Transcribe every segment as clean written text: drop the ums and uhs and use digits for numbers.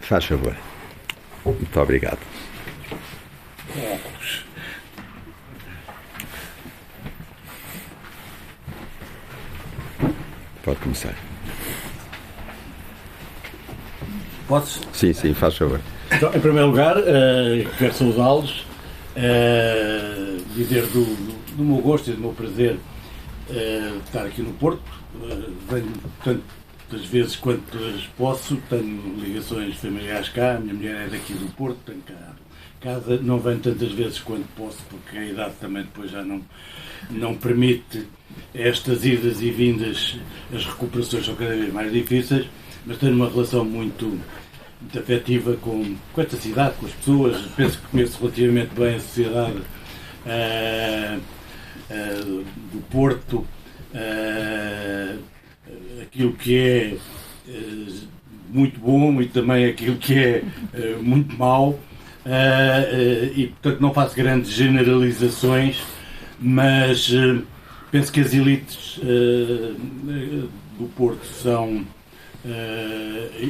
Faz favor. Muito obrigado. Pode começar. Podes? Sim, faz favor. Então, em primeiro lugar, quero saudá-los, dizer do meu gosto e do meu prazer estar aqui no Porto. Venho tantas vezes quanto posso, tenho ligações familiares cá, a minha mulher é daqui do Porto, tenho cá casa, não venho tantas vezes quanto posso, porque a idade também depois já não permite estas idas e vindas, as recuperações são cada vez mais difíceis, mas tenho uma relação muito afetiva com esta cidade, com as pessoas. Penso que conheço relativamente bem a sociedade do Porto, aquilo que é muito bom e também aquilo que é muito mau, e portanto não faço grandes generalizações, mas penso que as elites do Porto são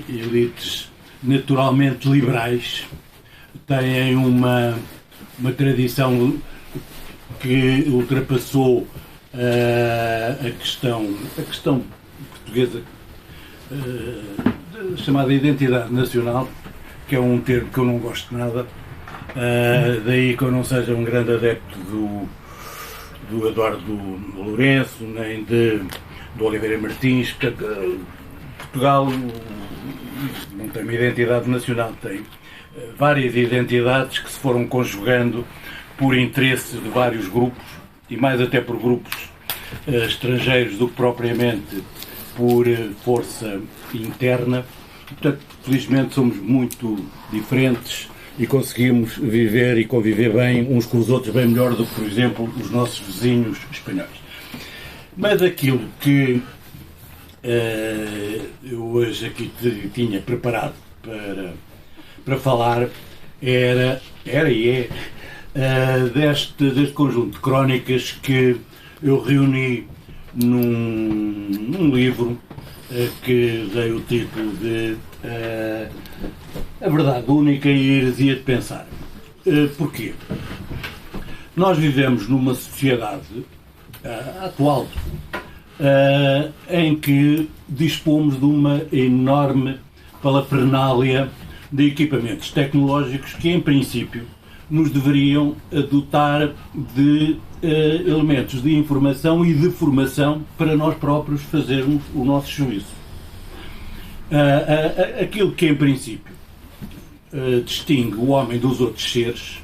elites naturalmente liberais, têm uma tradição que ultrapassou a questão portuguesa, chamada identidade nacional, que é um termo que eu não gosto nada, daí que eu não seja um grande adepto do Eduardo Lourenço, nem do Oliveira Martins. Portugal não tem uma identidade nacional, tem várias identidades que se foram conjugando por interesse de vários grupos, e mais até por grupos estrangeiros do que propriamente por força interna. Portanto, felizmente somos muito diferentes e conseguimos viver e conviver bem uns com os outros bem melhor do que, por exemplo, os nossos vizinhos espanhóis. Mas aquilo que eu hoje aqui tinha preparado para falar era e é deste conjunto de crónicas que eu reuni num livro que dei o título de A Verdade Única e a Heresia de Pensar. Porquê? Nós vivemos numa sociedade atual em que dispomos de uma enorme parafernália de equipamentos tecnológicos que, em princípio, nos deveriam dotar de elementos de informação e de formação para nós próprios fazermos o nosso juízo. Aquilo que, em princípio, distingue o homem dos outros seres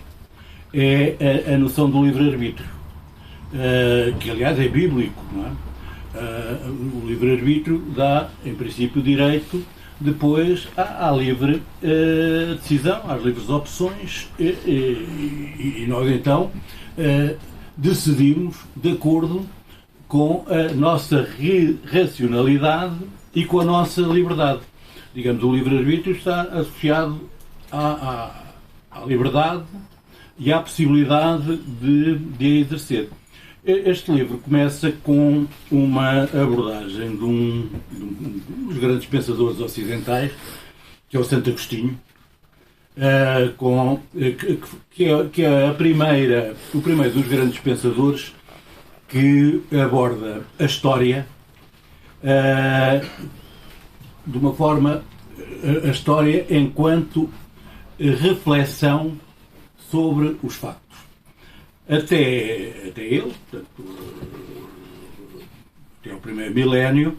é a noção do livre-arbítrio, que, aliás, é bíblico, não é? O livre-arbítrio dá, em princípio, direito depois à livre decisão, às livres opções, e nós então decidimos de acordo com a nossa racionalidade e com a nossa liberdade. Digamos, o livre-arbítrio está associado à liberdade e à possibilidade de a exercer. Este livro começa com uma abordagem de um dos grandes pensadores ocidentais, que é o Santo Agostinho, que é o primeiro dos grandes pensadores que aborda a história de uma forma, a história enquanto reflexão sobre os factos. Até ele, portanto, até o primeiro milénio,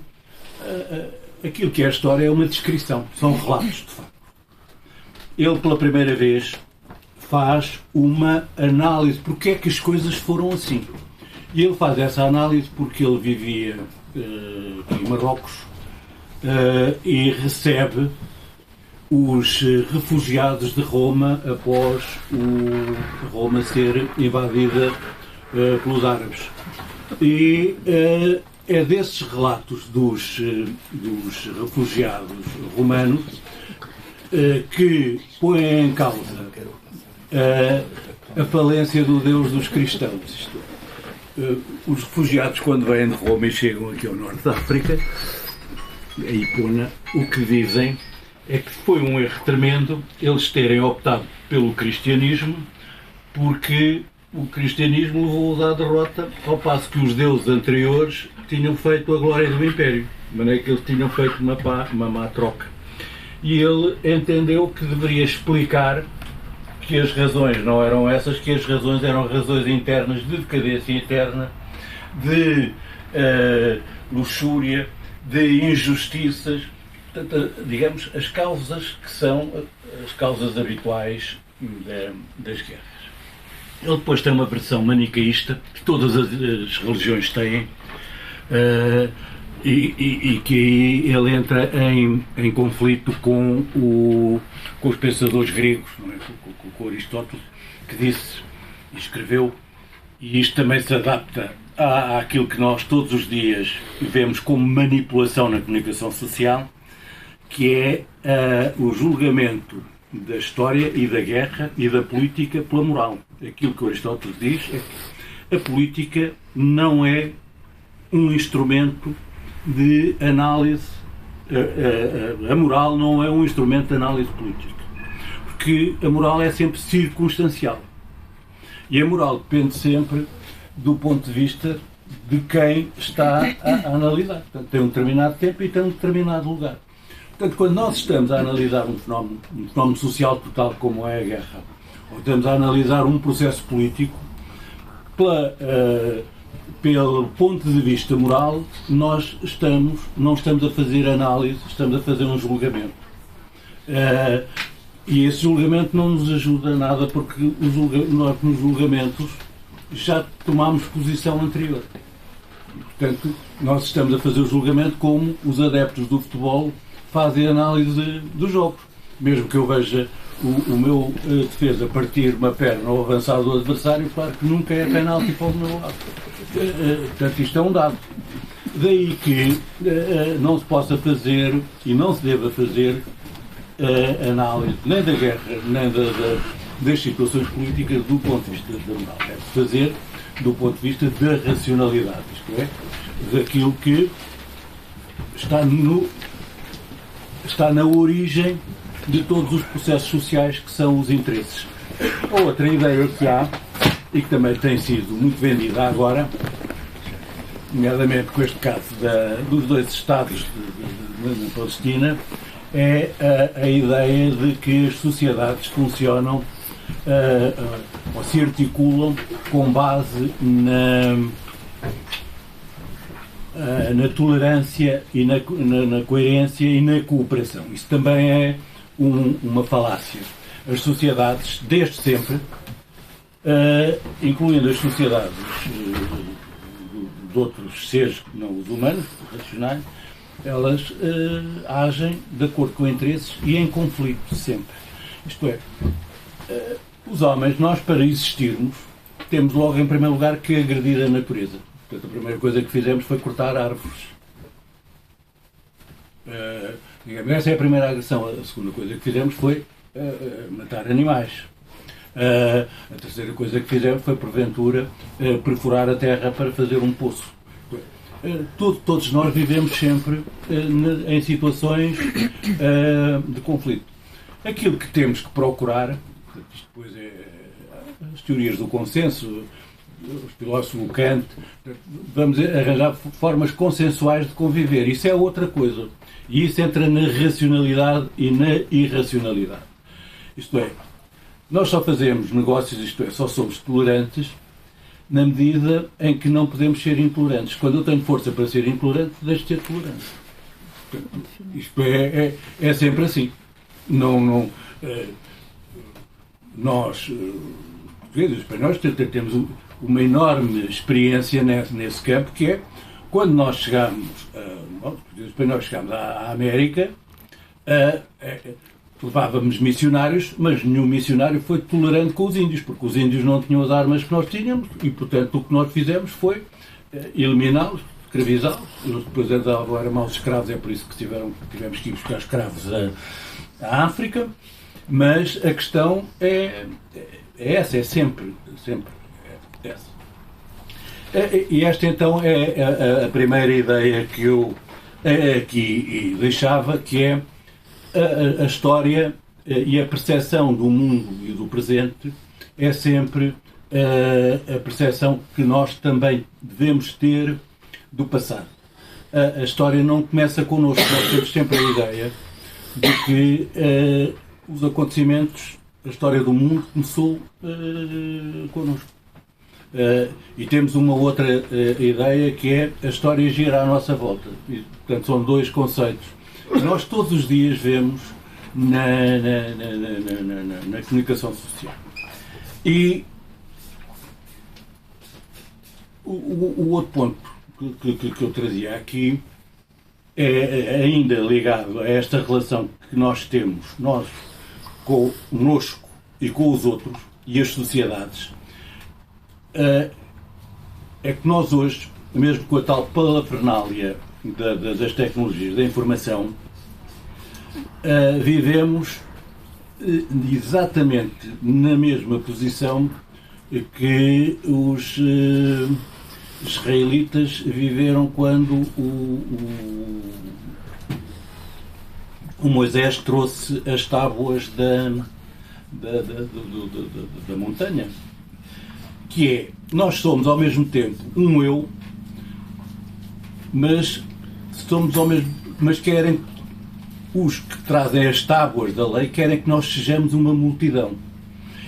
aquilo que é a história é uma descrição, são relatos de facto. Ele, pela primeira vez, faz uma análise porque é que as coisas foram assim. E ele faz essa análise porque ele vivia em Marrocos e recebe os refugiados de Roma após Roma ser invadida pelos árabes. E é desses relatos dos refugiados romanos que põem em causa a falência do Deus dos cristãos. Os refugiados, quando vêm de Roma e chegam aqui ao norte da África, a Ipona, o que dizem é que foi um erro tremendo eles terem optado pelo cristianismo, porque o cristianismo levou-os à derrota, ao passo que os deuses anteriores tinham feito a glória do Império, de maneira que eles tinham feito uma má troca. E ele entendeu que deveria explicar que as razões não eram essas, que as razões eram razões internas, de decadência interna, de luxúria, de injustiças, portanto, digamos, as causas que são as causas habituais das guerras. Ele depois tem uma versão manicaísta, que todas as religiões têm, e que ele entra em conflito com os pensadores gregos, não é? com Aristóteles, que disse e escreveu, e isto também se adapta àquilo que nós todos os dias vemos como manipulação na comunicação social, que é o julgamento da história e da guerra e da política pela moral. Aquilo que Aristóteles diz é que a política não é um instrumento de análise, a moral não é um instrumento de análise política, porque a moral é sempre circunstancial. E a moral depende sempre do ponto de vista de quem está a analisar. Portanto, tem um determinado tempo e tem um determinado lugar. Portanto, quando nós estamos a analisar um fenómeno social total como é a guerra, ou estamos a analisar um processo político, pelo ponto de vista moral, nós não estamos a fazer análise, estamos a fazer um julgamento. E esse julgamento não nos ajuda nada, porque nós nos julgamentos já tomámos posição anterior. Portanto, nós estamos a fazer o julgamento como os adeptos do futebol fazem análise dos jogos. Mesmo que eu veja o meu defesa partir uma perna ao avançado do adversário, claro que nunca é penalti para o meu lado. Portanto, isto é um dado. Daí que não se possa fazer e não se deva fazer análise nem da guerra, nem das situações políticas do ponto de vista da moral. Deve-se fazer do ponto de vista da racionalidade, isto é, daquilo que está na origem de todos os processos sociais, que são os interesses. Outra ideia que há, e que também tem sido muito vendida agora, nomeadamente com este caso dos dois Estados na Palestina, é a ideia de que as sociedades funcionam ou se articulam com base na tolerância e na coerência e na cooperação. Isso também é uma falácia. As sociedades, desde sempre, incluindo as sociedades de outros seres que não os humanos, racionais, elas agem de acordo com interesses e em conflito sempre. Isto é, os homens, nós para existirmos, temos logo em primeiro lugar que agredir a natureza. Portanto, a primeira coisa que fizemos foi cortar árvores. Essa é a primeira agressão. A segunda coisa que fizemos foi matar animais. A terceira coisa que fizemos foi, porventura, perfurar a terra para fazer um poço. Todos nós vivemos sempre em situações de conflito. Aquilo que temos que procurar, isto depois é as teorias do consenso, os filósofos Kant, vamos arranjar formas consensuais de conviver. Isso é outra coisa. E isso entra na racionalidade e na irracionalidade. Isto é, nós só fazemos negócios, isto é, só somos tolerantes na medida em que não podemos ser intolerantes. Quando eu tenho força para ser intolerante, deixo de ser tolerante. Isto é sempre assim. Nós, portugueses e espanhóis, temos uma enorme experiência nesse campo, que é quando nós chegamos, os portugueses e espanhóis chegamos à América, levávamos missionários, mas nenhum missionário foi tolerante com os índios, porque os índios não tinham as armas que nós tínhamos e, portanto, o que nós fizemos foi eliminá-los, escravizá-los. Eles depois eram maus escravos, é por isso que tivemos que ir buscar escravos à África. Mas a questão é essa, é sempre essa. E esta, então, é a primeira ideia que eu aqui deixava, que é a história e a percepção do mundo e do presente é sempre a percepção que nós também devemos ter do passado. A história não começa connosco, nós temos sempre a ideia de que os acontecimentos, a história do mundo começou connosco. E temos uma outra ideia que é a história gira à nossa volta. E, portanto, são dois conceitos que nós todos os dias vemos na comunicação social. E o outro ponto que eu trazia aqui é ainda ligado a esta relação que nós temos, nós conosco e com os outros e as sociedades. É que nós hoje, mesmo com a tal parafernália das tecnologias da informação, vivemos exatamente na mesma posição que os israelitas viveram quando o Moisés trouxe as tábuas da montanha. Que é, nós somos ao mesmo tempo um eu, mas querem, os que trazem as tábuas da lei, querem que nós sejamos uma multidão.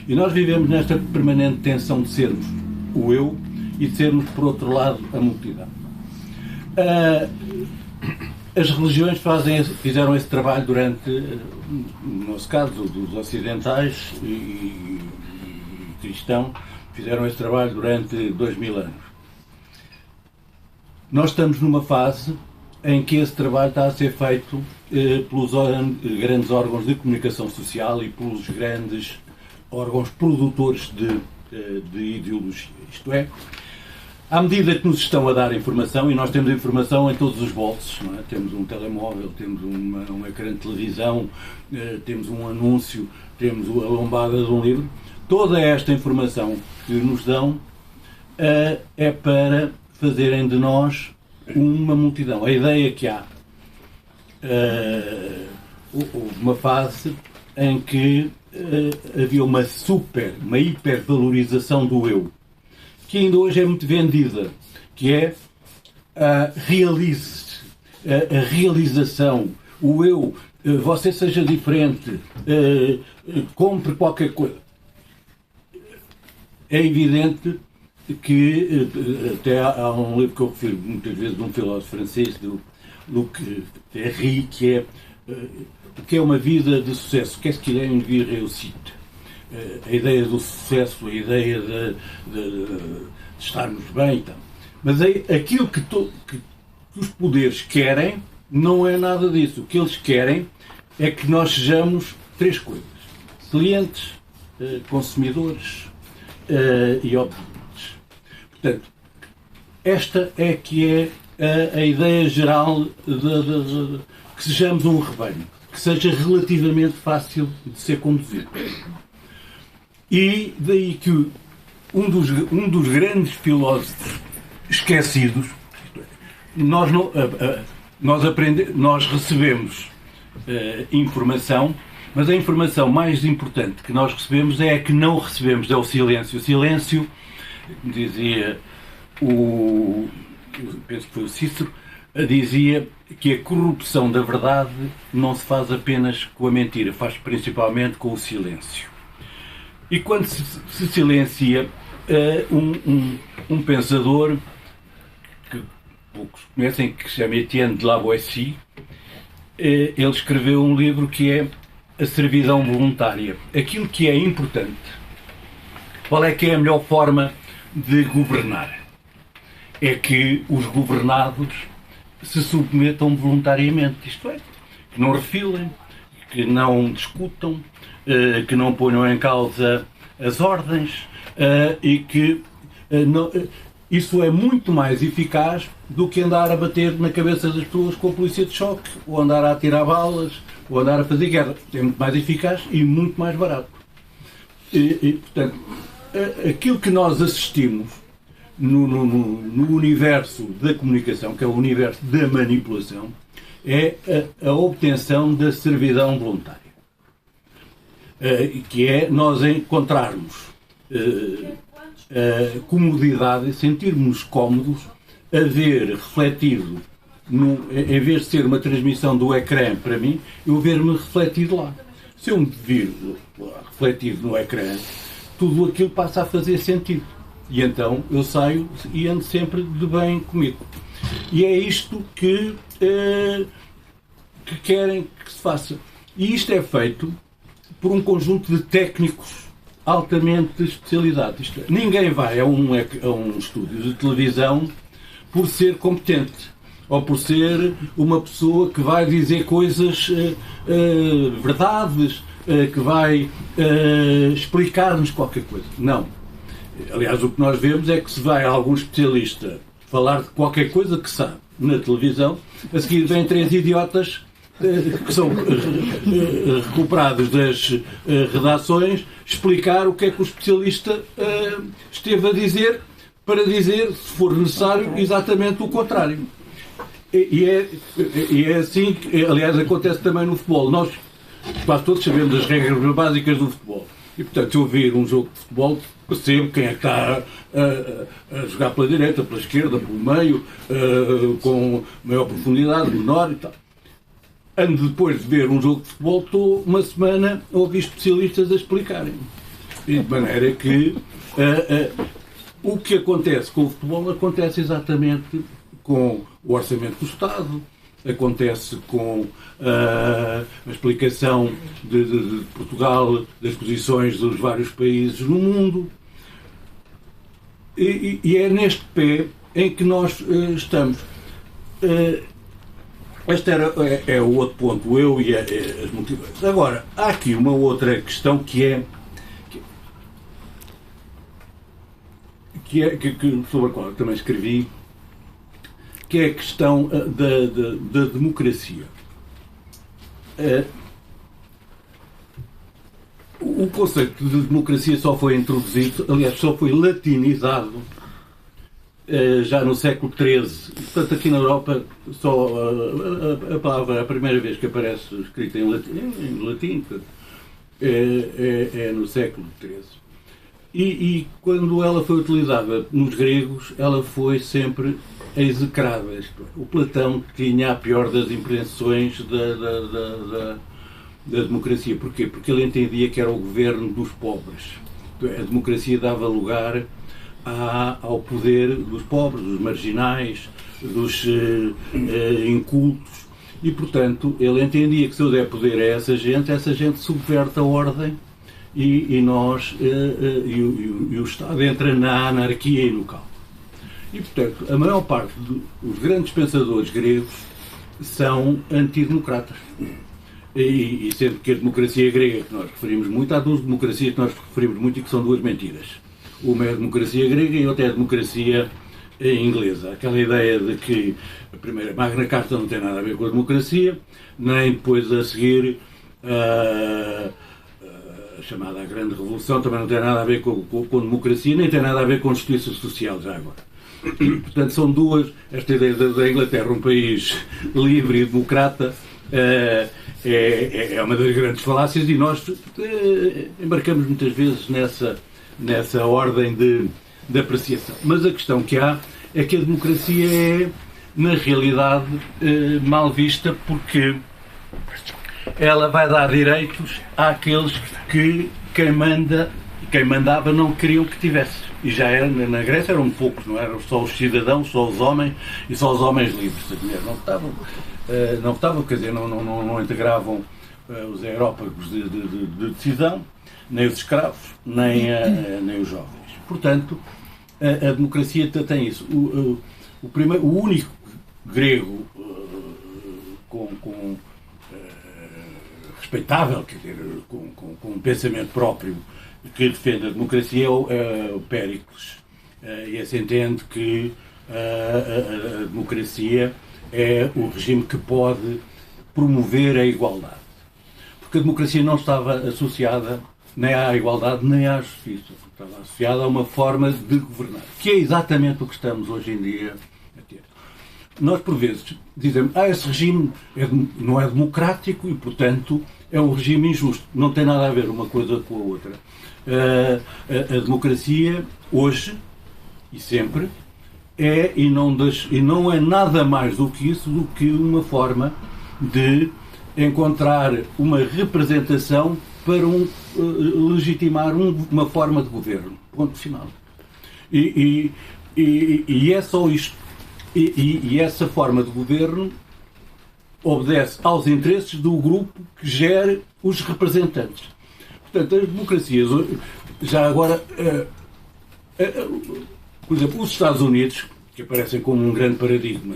E nós vivemos nesta permanente tensão de sermos o eu e de sermos, por outro lado, a multidão. As religiões fizeram esse trabalho durante, no nosso caso, dos ocidentais e cristãos, fizeram esse trabalho durante 2000 anos. Nós estamos numa fase em que esse trabalho está a ser feito pelos grandes órgãos de comunicação social e pelos grandes órgãos produtores de ideologia. Isto é, à medida que nos estão a dar informação, e nós temos informação em todos os bolsos, não é? Temos um telemóvel, temos um ecrã de televisão, temos um anúncio, temos a lombada de um livro, toda esta informação que nos dão é para fazerem de nós uma multidão. A ideia que há, houve uma fase em que havia uma hipervalorização do eu, que ainda hoje é muito vendida, que é a realização, o eu, você seja diferente, compre qualquer coisa. É evidente que, até há um livro que eu refiro muitas vezes de um filósofo francês, do Luc Ferry, que é o que é uma vida de sucesso, qu'est-ce qu'il est une vie réussite? A ideia do sucesso, a ideia de estarmos bem e tal. Mas aquilo que os poderes querem não é nada disso. O que eles querem é que nós sejamos três coisas: clientes, consumidores e obedientes. Portanto, esta é que é a ideia geral que sejamos um rebanho, que seja relativamente fácil de ser conduzido. E daí que um dos grandes filósofos esquecidos, nós recebemos informação, mas a informação mais importante que nós recebemos é a que não recebemos, é o silêncio. O silêncio, dizia penso que foi o Cícero, dizia que a corrupção da verdade não se faz apenas com a mentira, faz principalmente com o silêncio. E quando se silencia, um pensador que poucos conhecem, que se chama Etienne de Lavoisier, ele escreveu um livro que é A Servidão Voluntária. Aquilo que é importante, qual é que é a melhor forma de governar? É que os governados se submetam voluntariamente, isto é, que não refilem, que não discutam, que não ponham em causa as ordens e que isso é muito mais eficaz do que andar a bater na cabeça das pessoas com a polícia de choque, ou andar a atirar balas, ou andar a fazer guerra. É muito mais eficaz e muito mais barato. Portanto, aquilo que nós assistimos no universo da comunicação, que é o universo da manipulação, é a obtenção da servidão voluntária. Que é nós encontrarmos comodidade, sentirmos cómodos a ver refletido, em vez de ser uma transmissão do ecrã para mim, eu ver-me refletido lá. Se eu me vir refletido no ecrã, tudo aquilo passa a fazer sentido. E então eu saio e ando sempre de bem comigo. E é isto que querem que se faça. E isto é feito por um conjunto de técnicos altamente especializados. Isto é, ninguém vai a um estúdio de televisão por ser competente ou por ser uma pessoa que vai dizer coisas, verdades, que vai explicar-nos qualquer coisa. Não. Aliás, o que nós vemos é que se vai a algum especialista falar de qualquer coisa que sabe na televisão, a seguir vêm 3 idiotas que são recuperados das redações, explicar o que é que o especialista esteve a dizer, para dizer, se for necessário, exatamente o contrário. E é assim que, aliás, acontece também no futebol. Nós quase todos sabemos as regras básicas do futebol. E, portanto, se eu vir um jogo de futebol, percebo quem é que está a jogar pela direita, pela esquerda, pelo meio, com maior profundidade, menor e tal. Ando depois de ver um jogo de futebol, estou uma semana a ouvir especialistas a explicarem. E de maneira que o que acontece com o futebol acontece exatamente com o orçamento do Estado, acontece com a explicação de Portugal, das posições dos vários países no mundo. E é neste pé em que nós estamos. Este é o outro ponto, eu e as motivações. Agora, há aqui uma outra questão sobre a qual eu também escrevi, que é a questão da democracia. O conceito de democracia só foi introduzido, aliás, só foi latinizado já no século XIII. Portanto, aqui na Europa, só a palavra, a primeira vez que aparece escrita em latim é no século XIII. E quando ela foi utilizada nos gregos, ela foi sempre execrada. O Platão tinha a pior das impressões da democracia. Porquê? Porque ele entendia que era o governo dos pobres. A democracia dava lugar ao poder dos pobres, dos marginais, dos incultos. E, portanto, ele entendia que se eu der poder a essa gente subverte a ordem e o Estado entra na anarquia e no caos. E, portanto, a maior parte dos grandes pensadores gregos são antidemocratas. E sendo que a democracia grega que nós referimos muito, há 2 democracias que nós referimos muito e que são 2 mentiras. Uma é a democracia grega e outra é a democracia inglesa. Aquela ideia de que a primeira Magna Carta não tem nada a ver com a democracia, nem depois a seguir a chamada a Grande Revolução também não tem nada a ver com democracia, nem tem nada a ver com justiça social já agora. Portanto, são 2, esta ideia da Inglaterra, um país livre e democrata, é uma das grandes falácias e nós embarcamos muitas vezes nessa ordem de apreciação. Mas a questão que há é que a democracia é, na realidade, mal vista porque ela vai dar direitos àqueles que quem mandava não queriam que tivesse. E já era, na Grécia eram poucos, não eram só os cidadãos, só os homens e só os homens livres. As mulheres não votavam, quer dizer, não integravam os aerópagos de decisão, nem os escravos, nem os jovens. Portanto, a democracia tem isso. O único grego respeitável, quer dizer, com um pensamento próprio que defende a democracia é o Péricles. E se entende que a democracia é o regime que pode promover a igualdade. Porque a democracia não estava associada nem à igualdade nem à justiça. Estava associada a uma forma de governar, que é exatamente o que estamos hoje em dia a ter. nós por vezes dizemos, esse regime não é democrático e, portanto, é um regime injusto. Não tem nada a ver uma coisa com a outra. A democracia, hoje e sempre, é e não é nada mais do que isso, do que uma forma de encontrar uma representação para legitimar uma forma de governo. Ponto final. E é só isto. E essa forma de governo obedece aos interesses do grupo que gera os representantes. Portanto, as democracias, já agora, por exemplo, os Estados Unidos, que aparecem como um grande paradigma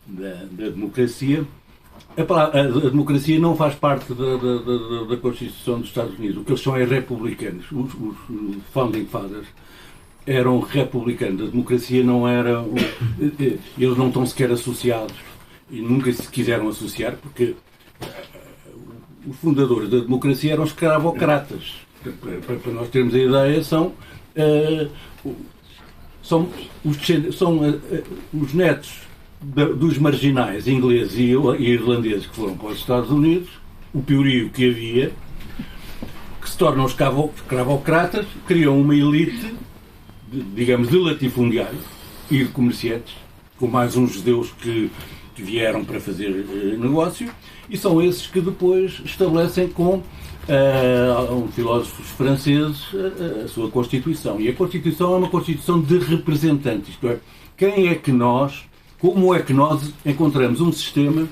da democracia, a democracia não faz parte da Constituição dos Estados Unidos. O que eles são é republicanos. Os Founding Fathers eram republicanos. A democracia não era... Eles não estão sequer associados e nunca se quiseram associar, porque os fundadores da democracia eram escravocratas. Para nós termos a ideia, são os netos dos marginais ingleses e irlandeses que foram para os Estados Unidos, o piorio que havia, que se tornam escravocratas, criam uma elite, digamos, de latifundiários e de comerciantes, com mais uns judeus que vieram para fazer negócio, e são esses que depois estabelecem com filósofos franceses a sua Constituição. E a Constituição é uma Constituição de representantes, isto é, como é que nós encontramos um sistema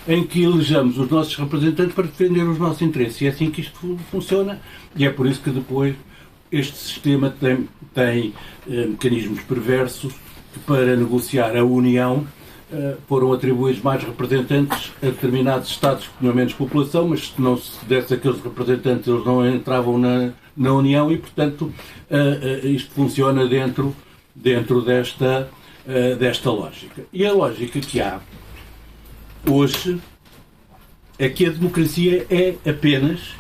em que elejamos os nossos representantes para defender os nossos interesses. E é assim que isto funciona, e é por isso que depois este sistema tem mecanismos perversos que, para negociar a união, foram atribuídos mais representantes a determinados Estados que tinham menos população, mas se não se desse aqueles representantes, eles não entravam na União e, portanto, isto funciona dentro desta lógica. E a lógica que há hoje é que a democracia é apenas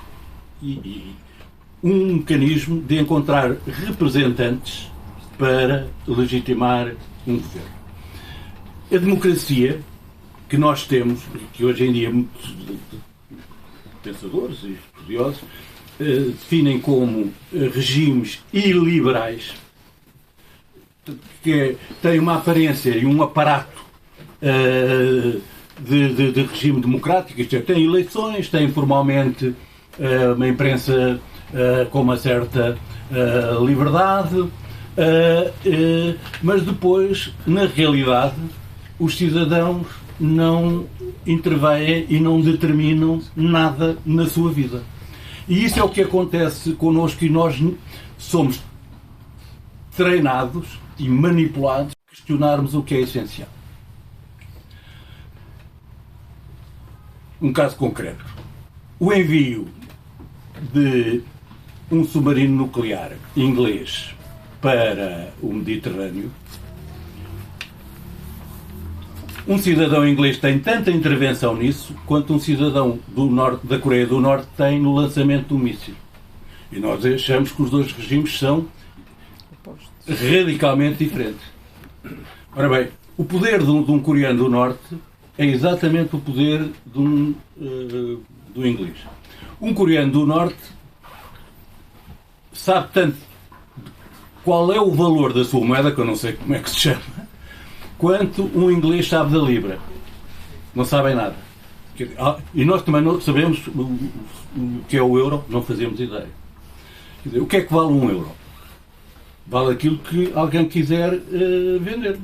um mecanismo de encontrar representantes para legitimar um governo. A democracia que nós temos, que hoje em dia muitos pensadores e estudiosos definem como regimes iliberais, que tem uma aparência e um aparato de regime democrático, isto é, tem eleições, tem formalmente uma imprensa com uma certa liberdade, mas depois, na realidade, os cidadãos não intervêm e não determinam nada na sua vida. E isso é o que acontece connosco, e nós somos treinados e manipulados a questionarmos o que é essencial. Um caso concreto. O envio de um submarino nuclear inglês para o Mediterrâneo. Um cidadão inglês tem tanta intervenção nisso quanto um cidadão da Coreia do Norte tem no lançamento do míssil. E nós achamos que os dois regimes são radicalmente diferentes. Ora bem, o poder de um coreano do Norte é exatamente o poder do inglês. Um coreano do Norte sabe tanto qual é o valor da sua moeda, que eu não sei como é que se chama, quanto um inglês sabe da Libra. Não sabem nada. E nós também não sabemos o que é o euro, não fazemos ideia. Quer dizer, o que é que vale um euro? Vale aquilo que alguém quiser vender.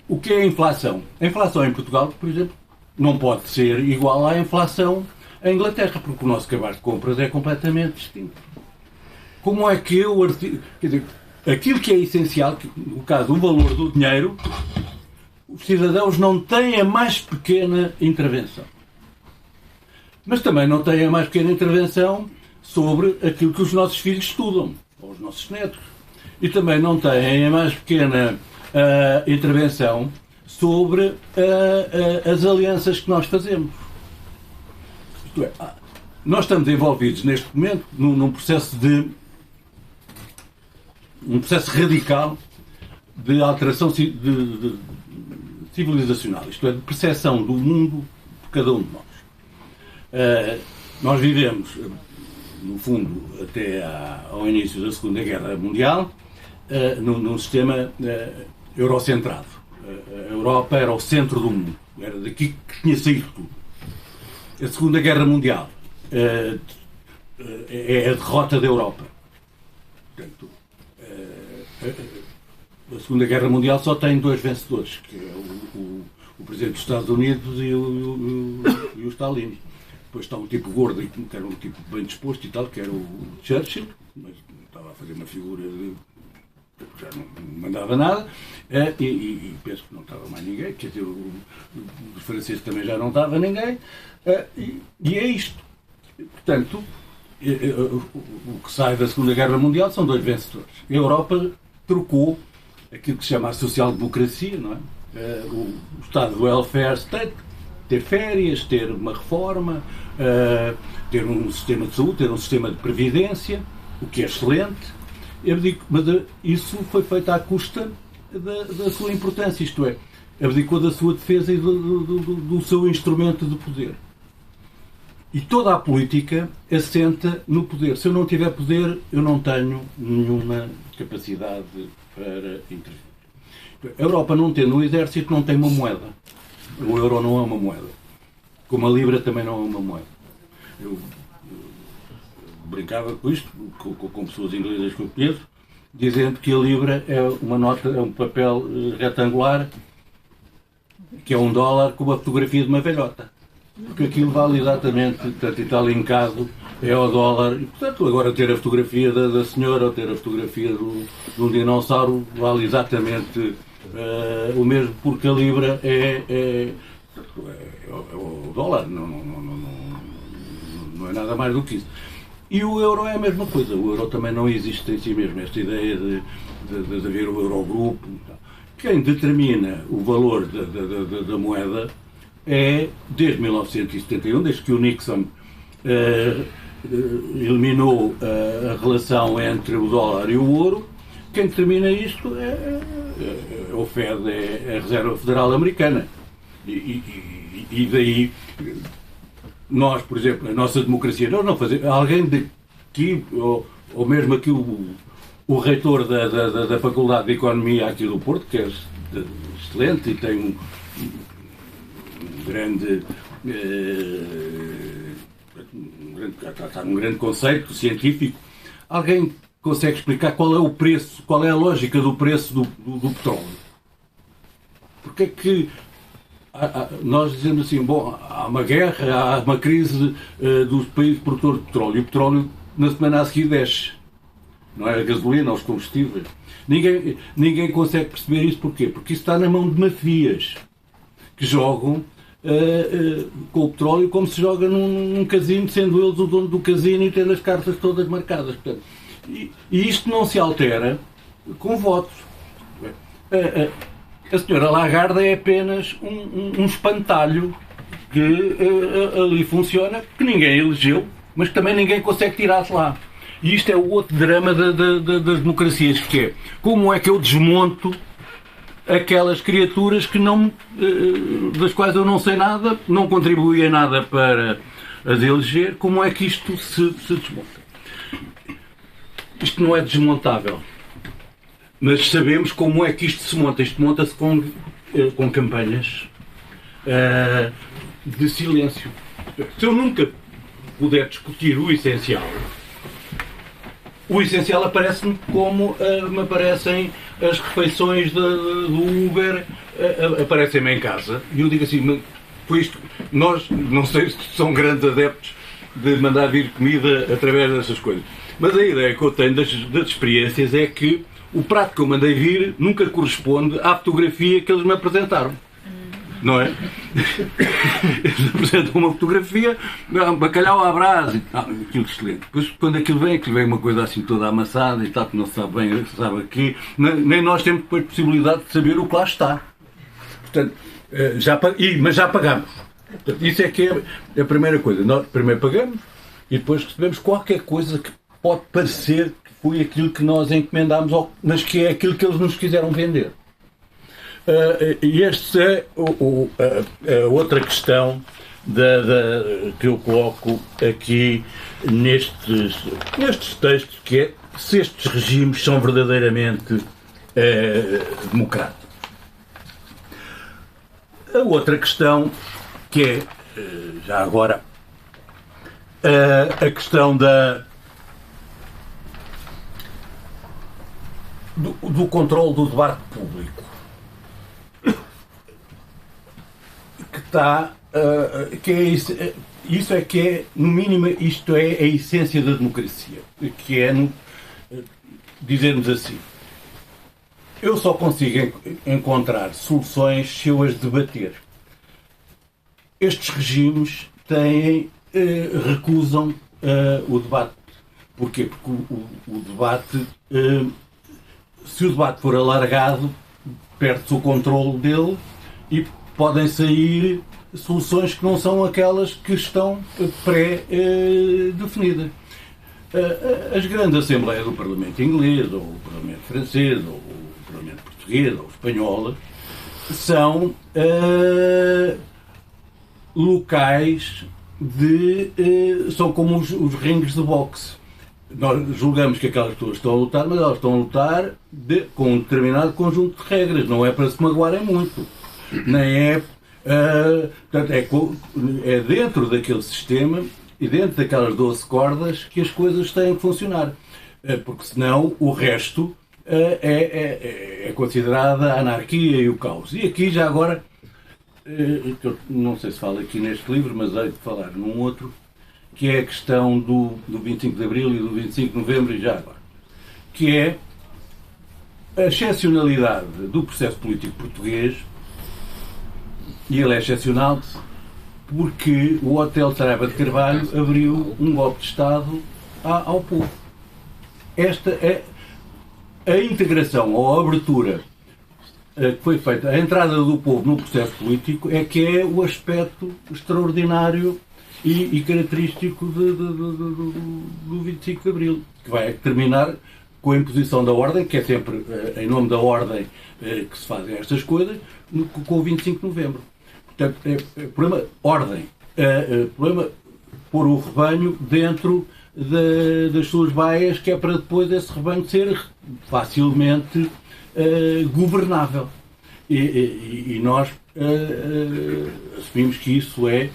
O que é a inflação? A inflação em Portugal, por exemplo, não pode ser igual à inflação em Inglaterra, porque o nosso cabaz de compras é completamente distinto. Como é que quer dizer, aquilo que é essencial, que, no caso, o valor do dinheiro, os cidadãos não têm a mais pequena intervenção. Mas também não têm a mais pequena intervenção sobre aquilo que os nossos filhos estudam, ou os nossos netos. E também não têm a mais pequena intervenção sobre as alianças que nós fazemos. Isto é, nós estamos envolvidos neste momento num processo de um processo radical de alteração civilizacional, isto é, de percepção do mundo por cada um de nós. Nós vivemos, no fundo, até ao início da Segunda Guerra Mundial, num sistema eurocentrado. A Europa era o centro do mundo, era daqui que tinha saído tudo. A Segunda Guerra Mundial é a derrota da Europa. Portanto, a Segunda Guerra Mundial só tem dois vencedores, que é o Presidente dos Estados Unidos e o Stalin. Depois está um tipo gordo, que era um tipo bem disposto e tal, que era o Churchill, mas estava a fazer uma figura já não mandava nada, e penso que não estava mais ninguém, quer dizer, os franceses também já não estava ninguém, e é isto. Portanto, o que sai da Segunda Guerra Mundial são dois vencedores. A Europa trocou aquilo que se chama a social-democracia, não é? O Estado do welfare state, ter férias, ter uma reforma, ter um sistema de saúde, ter um sistema de previdência, o que é excelente. Eu digo, mas isso foi feito à custa da sua importância, isto é, abdicou da sua defesa e do seu instrumento de poder. E toda a política assenta no poder. Se eu não tiver poder, eu não tenho nenhuma capacidade para intervir. A Europa, não tendo um exército, não tem uma moeda. O euro não é uma moeda. Como a Libra também não é uma moeda. Eu brincava com isto, com pessoas inglesas que eu conheço, dizendo que a Libra é uma nota, é um papel retangular, que é $1 com uma fotografia de uma velhota. Porque aquilo vale exatamente, portanto, e está linkado, é ao dólar. E, portanto, agora ter a fotografia da senhora ou ter a fotografia de um dinossauro vale exatamente o mesmo, porque a Libra é o dólar, não é nada mais do que isso. E o euro é a mesma coisa. O euro também não existe em si mesmo. Esta ideia de haver o Eurogrupo. Quem determina o valor da moeda é, desde 1971, desde que o Nixon eliminou a relação entre o dólar e o ouro, quem determina isto é o Fed, é a Reserva Federal Americana. E daí... Nós, por exemplo, a nossa democracia, nós não fazemos. Alguém daqui, ou mesmo aqui o reitor da Faculdade de Economia aqui do Porto, que é excelente e tem um grande. Está num grande conceito científico. Alguém consegue explicar qual é o preço, qual é a lógica do preço do petróleo? Porque é que. Nós dizemos assim, bom, há uma guerra, há uma crise dos países produtores de petróleo, e o petróleo na semana a seguir desce, não é? A gasolina, os combustíveis. Ninguém consegue perceber isso, porquê? Porque isso está na mão de mafias que jogam com o petróleo como se joga num casino, sendo eles o dono do casino e tendo as cartas todas marcadas. Portanto, e isto não se altera com votos. A senhora Lagarde é apenas um espantalho que ali funciona, que ninguém elegeu, mas que também ninguém consegue tirar-se lá. E isto é o outro drama das democracias, que é como é que eu desmonto aquelas criaturas que não, das quais eu não sei nada, não contribuem a nada para as eleger, como é que isto se desmonta? Isto não é desmontável. Mas sabemos como é que isto se monta. Isto monta-se com campanhas de silêncio. Se eu nunca puder discutir o essencial aparece-me como me aparecem as refeições do Uber, aparecem-me em casa. E eu digo assim, foi isto. Nós, não sei se são grandes adeptos de mandar vir comida através dessas coisas. Mas a ideia que eu tenho das experiências é que o prato que eu mandei vir nunca corresponde à fotografia que eles me apresentaram. Não é? Eles apresentam uma fotografia, bacalhau à brasa, aquilo excelente. Depois, quando aquilo vem uma coisa assim toda amassada e tal, que não se sabe bem, se sabe aqui, nem nós temos depois possibilidade de saber o que lá está. Portanto, mas já pagamos. Portanto, isso é que é a primeira coisa. Nós primeiro pagamos e depois recebemos qualquer coisa que pode parecer que foi aquilo que nós encomendámos, mas que é aquilo que eles nos quiseram vender. E esta é a outra questão que eu coloco aqui nestes textos, que é se estes regimes são verdadeiramente democráticos. A outra questão, que é, já agora, a questão do controle do debate público, que está, que é isso é que é, no mínimo, isto é a essência da democracia, que é dizermos assim: eu só consigo encontrar soluções se eu as debater. Estes regimes recusam o debate. Porquê? Porque o debate, se o debate for alargado, perde-se o controle dele e podem sair soluções que não são aquelas que estão pré-definidas. As grandes assembleias do Parlamento inglês, ou o Parlamento francês, ou o Parlamento português, ou o espanhol, são locais são como os ringues de boxe. Nós julgamos que aquelas pessoas estão a lutar, mas elas estão a lutar com um determinado conjunto de regras. Não é para se magoarem muito. Nem é... é dentro daquele sistema e dentro daquelas 12 cordas que as coisas têm que funcionar. Porque senão o resto é considerada a anarquia e o caos. E aqui já agora, eu não sei se falo aqui neste livro, mas hei de falar num outro, que é a questão do 25 de Abril e do 25 de Novembro, e já agora, que é a excepcionalidade do processo político português. E ele é excepcional porque o Hotel Saraiva de Carvalho abriu um golpe de Estado ao povo. Esta é a integração ou a abertura que foi feita, a entrada do povo no processo político, é que é o aspecto extraordinário e característico do 25 de Abril, que vai terminar com a imposição da ordem, que é sempre em nome da ordem que se fazem estas coisas, com o 25 de Novembro. Portanto, é problema ordem, problema pôr o rebanho dentro das suas baias, que é para depois esse rebanho ser facilmente governável. E nós assumimos que isso é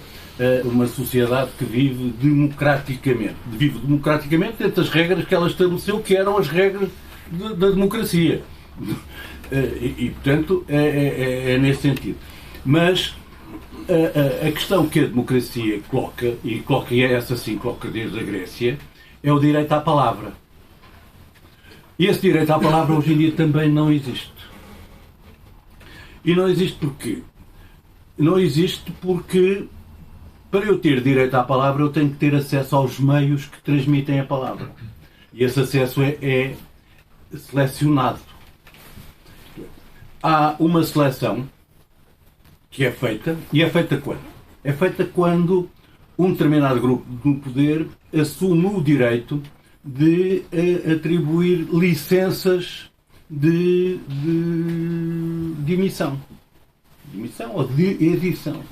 uma sociedade que vive democraticamente. Vive democraticamente dentro das regras que ela estabeleceu, que eram as regras da democracia. E portanto, é nesse sentido. Mas a questão que a democracia coloca, e é essa sim, coloca desde a Grécia, é o direito à palavra. E esse direito à palavra hoje em dia também não existe. E não existe porquê? Não existe porque, para eu ter direito à palavra, eu tenho que ter acesso aos meios que transmitem a palavra. E esse acesso é selecionado. Há uma seleção que é feita, e é feita quando? É feita quando um determinado grupo do poder assume o direito de atribuir licenças de emissão. De emissão ou de edição.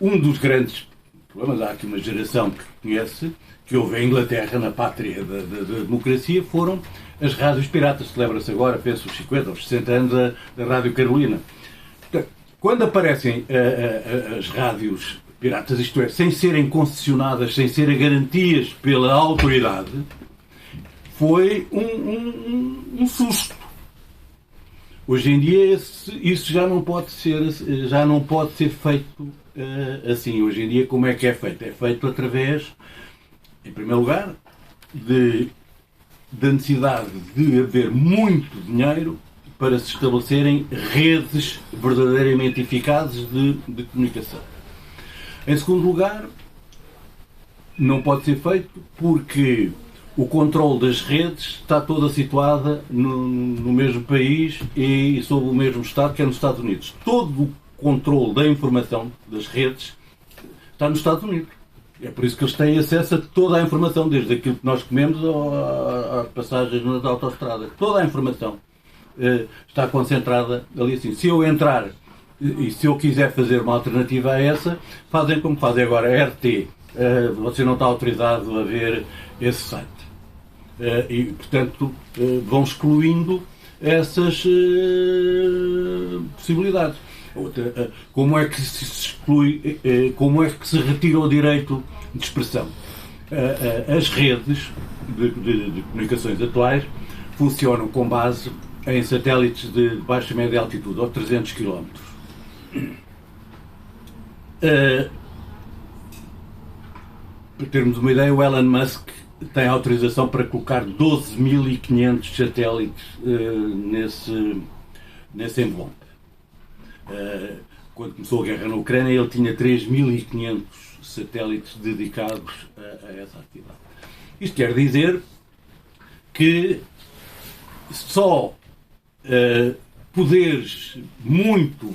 Um dos grandes problemas, há aqui uma geração que conhece, que houve em Inglaterra, na pátria da democracia, foram as rádios piratas. Celebra-se agora, penso, os 50 ou 60 anos da Rádio Carolina. Portanto, quando aparecem as rádios piratas, isto é, sem serem concessionadas, sem serem garantias pela autoridade, foi um susto. Hoje em dia isso já não pode ser feito assim. Hoje em dia, como é que é feito? É feito através, em primeiro lugar, da necessidade de haver muito dinheiro para se estabelecerem redes verdadeiramente eficazes de comunicação. Em segundo lugar, não pode ser feito porque o controle das redes está toda situada no mesmo país e sob o mesmo Estado, que é nos Estados Unidos. Todo o controle da informação das redes está nos Estados Unidos. É por isso que eles têm acesso a toda a informação, desde aquilo que nós comemos às passagens nas autoestradas. Toda a informação está concentrada ali assim. Se eu entrar e se eu quiser fazer uma alternativa a essa, fazem como fazem agora, RT. Você não está autorizado a ver esse site. E, portanto, vão excluindo essas possibilidades. Como é que se exclui, como é que se retira o direito de expressão? As redes de comunicações atuais funcionam com base em satélites de baixa e média altitude, ou 300 km. Para termos uma ideia, o Elon Musk tem autorização para colocar 12.500 satélites nesse envelope. Quando começou a guerra na Ucrânia, ele tinha 3.500 satélites dedicados a essa atividade. Isto quer dizer que só poderes muito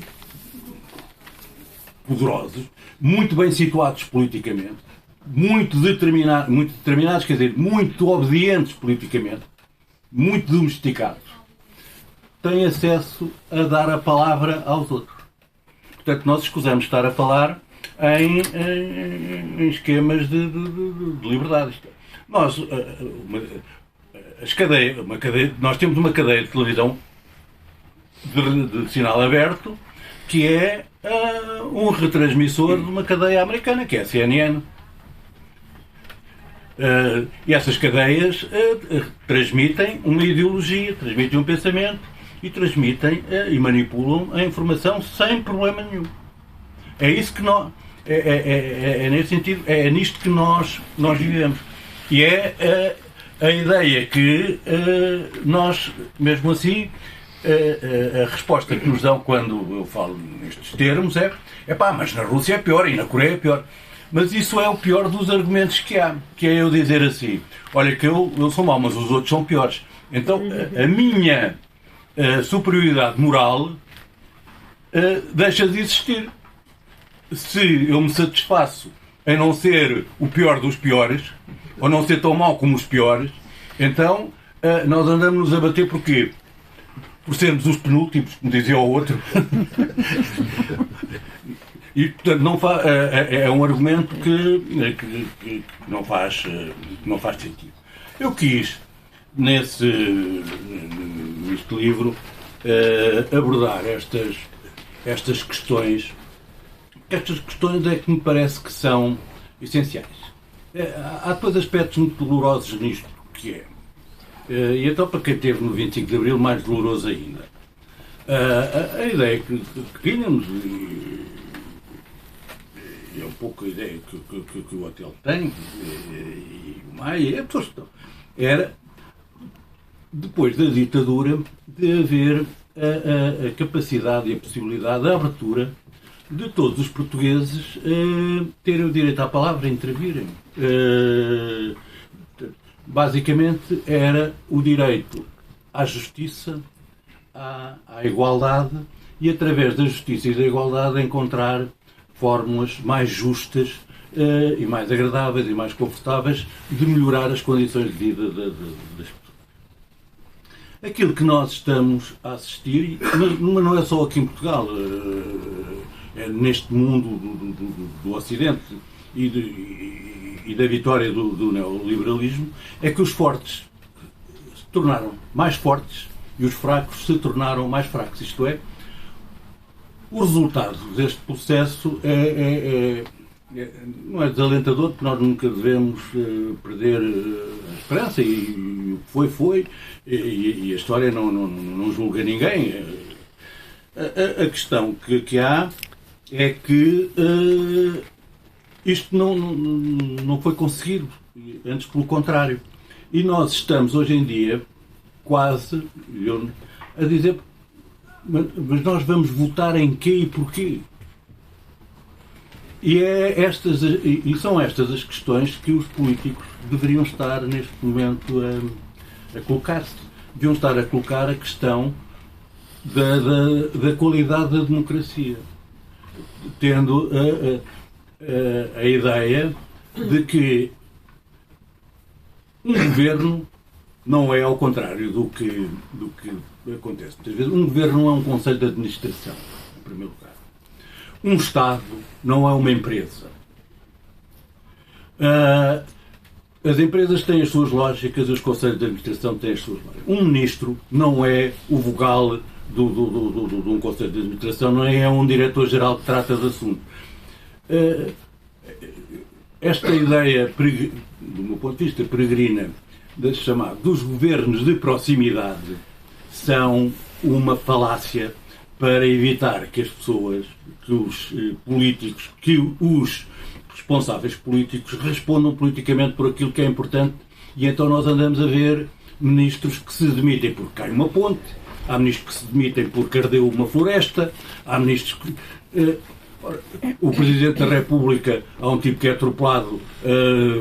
poderosos, muito bem situados politicamente, muito determinados, quer dizer, muito obedientes politicamente, muito domesticados, têm acesso a dar a palavra aos outros. Portanto, nós escusamos estar a falar em esquemas de liberdade. Nós, nós temos uma cadeia de televisão de sinal aberto que é um retransmissor de uma cadeia americana, que é a CNN. E essas cadeias transmitem uma ideologia, transmitem um pensamento e transmitem e manipulam a informação sem problema nenhum. É isso que nós... nesse sentido, é nisto que nós vivemos. E é a ideia que nós, mesmo assim, a resposta que nos dão quando eu falo nestes termos é pá, mas na Rússia é pior e na Coreia é pior. Mas isso é o pior dos argumentos que há, que é eu dizer assim, olha que eu sou mau, mas os outros são piores. Então, a minha superioridade moral deixa de existir. Se eu me satisfaço em não ser o pior dos piores, ou não ser tão mau como os piores, então nós andamos-nos a bater porquê? Por sermos os penúltimos, como dizia o outro. E, portanto, é um argumento que não faz sentido. Eu quis, neste livro, abordar estas questões. Estas questões é que me parece que são essenciais. Há dois aspectos muito dolorosos nisto, que é, e então para quem esteve no 25 de Abril, mais doloroso ainda. A ideia que tínhamos, e é um pouco a ideia que o hotel tem, e o Maia, era, depois da ditadura, de haver a capacidade e a possibilidade, a abertura de todos os portugueses terem o direito à palavra, intervirem. Basicamente era o direito à justiça, à igualdade e, através da justiça e da igualdade, encontrar fórmulas mais justas e mais agradáveis e mais confortáveis de melhorar as condições de vida das pessoas. Aquilo que nós estamos a assistir, mas não é só aqui em Portugal, neste mundo do Ocidente e da vitória do neoliberalismo, é que os fortes se tornaram mais fortes e os fracos se tornaram mais fracos. Isto é, o resultado deste processo não é desalentador, porque nós nunca devemos perder a esperança, e o que foi, e a história não julga ninguém. A questão que há é que isto não foi conseguido, antes pelo contrário. E nós estamos hoje em dia quase a dizer, mas nós vamos votar em quê e porquê? E são estas as questões que os políticos deveriam estar neste momento a colocar-se. Deviam estar a colocar a questão da qualidade da democracia, tendo a ideia de que um governo não é ao contrário do que acontece muitas vezes. Um governo não é um conselho de administração, em primeiro lugar. Um Estado não é uma empresa. As empresas têm as suas lógicas, os conselhos de administração têm as suas lógicas. Um ministro não é o vogal de um conselho de administração, não é um diretor-geral que trata de assuntos. Esta ideia, do meu ponto de vista, peregrina, dos governos de proximidade, são uma falácia para evitar que as pessoas, que os políticos, que os responsáveis políticos respondam politicamente por aquilo que é importante, e então nós andamos a ver ministros que se demitem porque cai uma ponte, há ministros que se demitem porque ardeu uma floresta, há ministros que... o Presidente da República, há um tipo que é atropelado,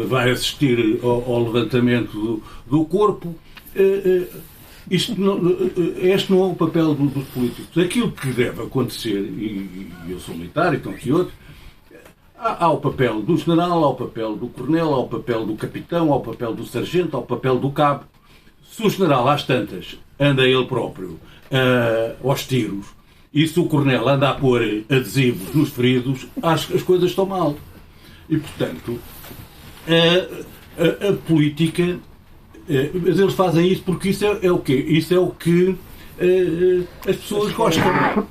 vai assistir ao levantamento do corpo. Este não é o papel dos políticos. Aquilo que deve acontecer, e eu sou militar, então que outro, há o papel do general, há o papel do coronel, há o papel do capitão, há o papel do sargento, há o papel do cabo. Se o general, às tantas, anda ele próprio aos tiros, e se o coronel anda a pôr adesivos nos feridos, as coisas estão mal. E, portanto, a política... Mas eles fazem isso porque isso é o quê? Isso é o que as pessoas gostam.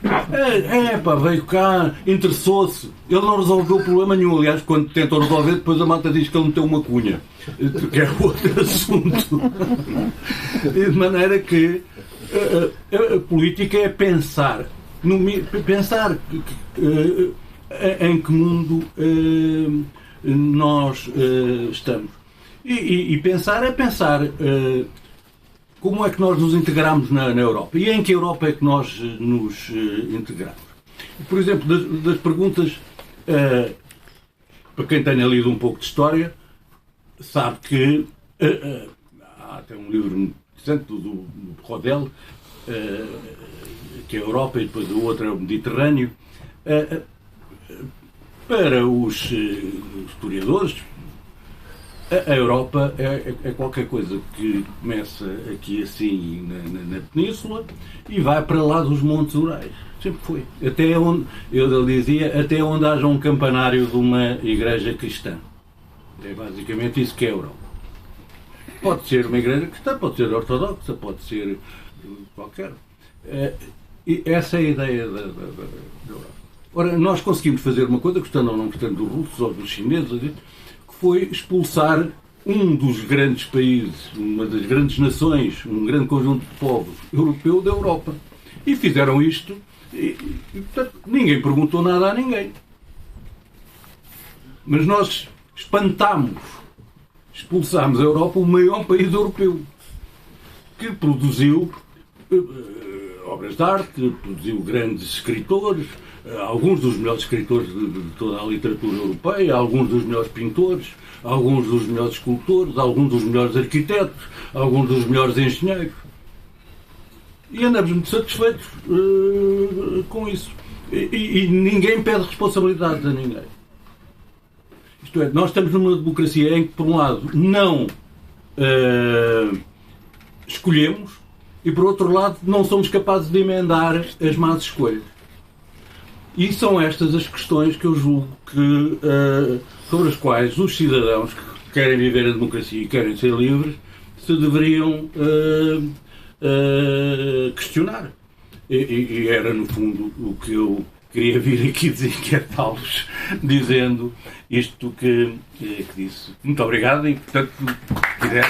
Pá, veio cá, interessou-se. Ele não resolveu o problema nenhum. Aliás, quando tentam resolver, depois a malta diz que ele meteu uma cunha. Que é outro assunto. De maneira que a política é pensar em que mundo nós estamos. E pensar é pensar como é que nós nos integramos na Europa e em que Europa é que nós nos integramos. Por exemplo, das perguntas, para quem tenha lido um pouco de história, sabe que há até um livro interessante do Rodel, que é a Europa, e depois o outro é o Mediterrâneo. Para os historiadores, a Europa é qualquer coisa que começa aqui assim na península e vai para lá dos Montes Urais. Sempre foi. Até onde, eu dizia, até onde haja um campanário de uma igreja cristã. É basicamente isso que é a Europa. Pode ser uma igreja cristã, pode ser ortodoxa, pode ser qualquer. E essa é a ideia da Europa. Ora, nós conseguimos fazer uma coisa, gostando ou não gostando dos russos ou dos chineses, que foi expulsar um dos grandes países, uma das grandes nações, um grande conjunto de povos europeu da Europa. E fizeram isto e portanto, ninguém perguntou nada a ninguém. Mas nós expulsámos a Europa, o maior país europeu, que produziu obras de arte, produziu grandes escritores, alguns dos melhores escritores de toda a literatura europeia, alguns dos melhores pintores, alguns dos melhores escultores, alguns dos melhores arquitetos, alguns dos melhores engenheiros. E andamos muito satisfeitos com isso. E ninguém pede responsabilidades a ninguém. Isto é, nós estamos numa democracia em que, por um lado, não escolhemos e, por outro lado, não somos capazes de emendar as más escolhas. E são estas as questões que eu julgo que, sobre as quais os cidadãos que querem viver a democracia e querem ser livres se deveriam questionar. E era, no fundo, o que eu queria vir aqui desinquietá-los, dizendo isto que disse. Muito obrigado e, portanto, quiser...